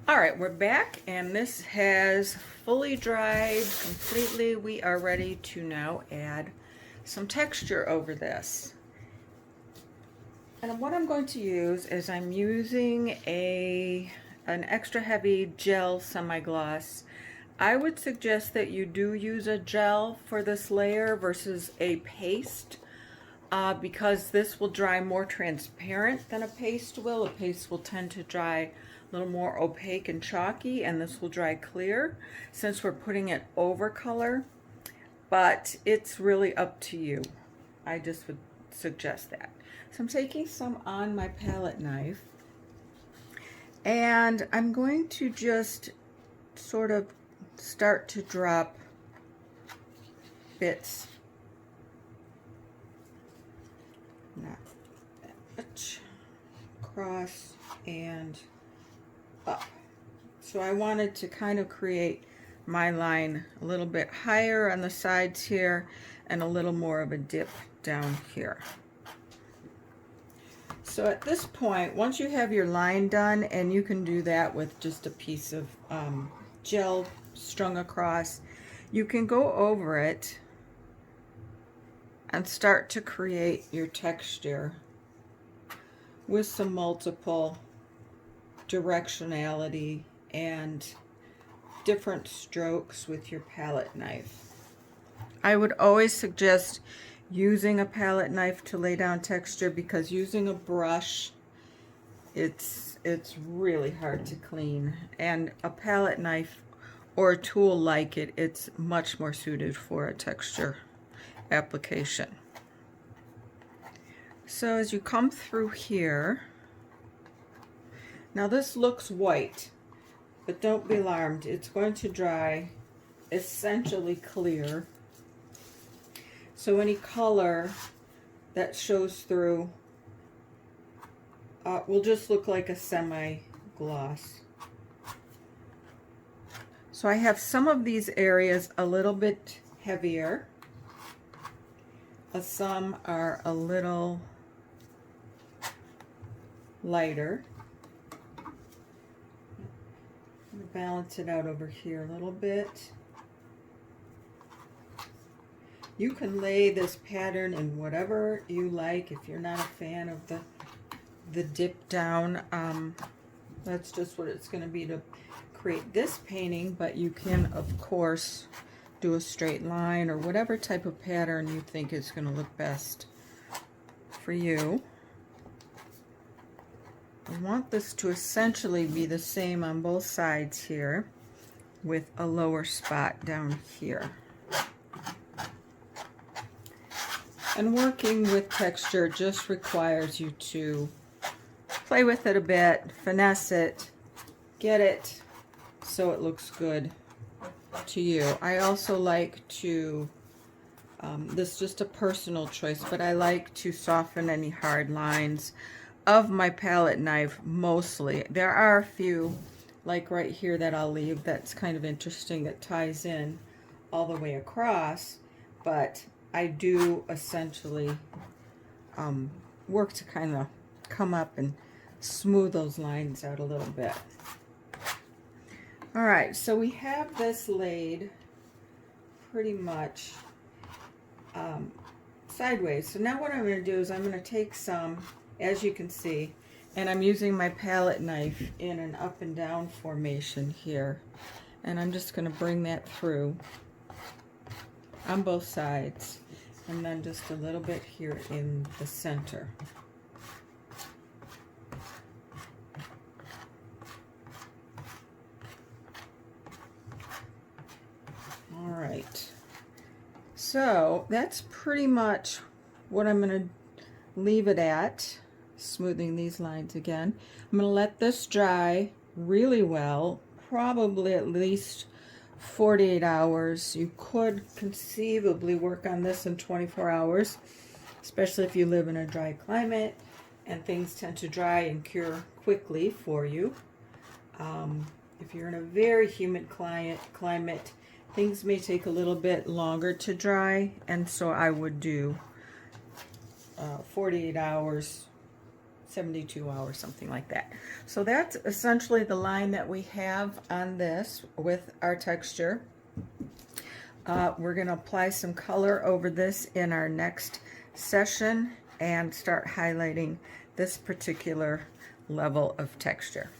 All right, we're back and this has fully dried completely. We are ready to now add some texture over this. And what I'm going to use is I'm using an extra heavy gel semi-gloss. I would suggest that you do use a gel for this layer versus a paste because this will dry more transparent than a paste will. A paste will tend to dry a little more opaque and chalky, and this will dry clear since we're putting it over color, but it's really up to you. I just would suggest that. So I'm taking some on my palette knife and I'm going to just sort of start to drop bits. Not that much. Across and up. So I wanted to kind of create my line a little bit higher on the sides here and a little more of a dip down here. So at this point, once you have your line done, and you can do that with just a piece of gel strung across, you can go over it and start to create your texture with some multiple directionality and different strokes with your palette knife. I would always suggest using a palette knife to lay down texture because using a brush, it's really hard to clean, and a palette knife or a tool like it, it's much more suited for a texture application. So as you come through here, now this looks white, but don't be alarmed, it's going to dry essentially clear. So any color that shows through will just look like a semi-gloss. So I have some of these areas a little bit heavier. Some are a little lighter. I'm going to balance it out over here a little bit. You can lay this pattern in whatever you like. If you're not a fan of the dip down, that's just what it's going to be to create this painting, but you can of course do a straight line or whatever type of pattern you think is going to look best for you. I want this to essentially be the same on both sides here with a lower spot down here. And working with texture just requires you to play with it a bit, finesse it, get it so it looks good to you. I also like to, this is just a personal choice, but I like to soften any hard lines of my palette knife mostly. There are a few, like right here, that I'll leave that's kind of interesting, that ties in all the way across, but I do essentially work to kind of come up and smooth those lines out a little bit. All right, so we have this laid pretty much sideways. So now what I'm going to do is I'm going to take some, as you can see, and I'm using my palette knife in an up and down formation here, and I'm just going to bring that through on both sides, and then just a little bit here in the center. All right, so that's pretty much what I'm going to leave it at, smoothing these lines again. I'm going to let this dry really well, probably at least 48 hours. You could conceivably work on this in 24 hours, especially if you live in a dry climate and things tend to dry and cure quickly for you. If you're in a very humid climate, things may take a little bit longer to dry, and so I would do 48 hours, 72 hours, something like that. So that's essentially the line that we have on this with our texture. We're going to apply some color over this in our next session and start highlighting this particular level of texture.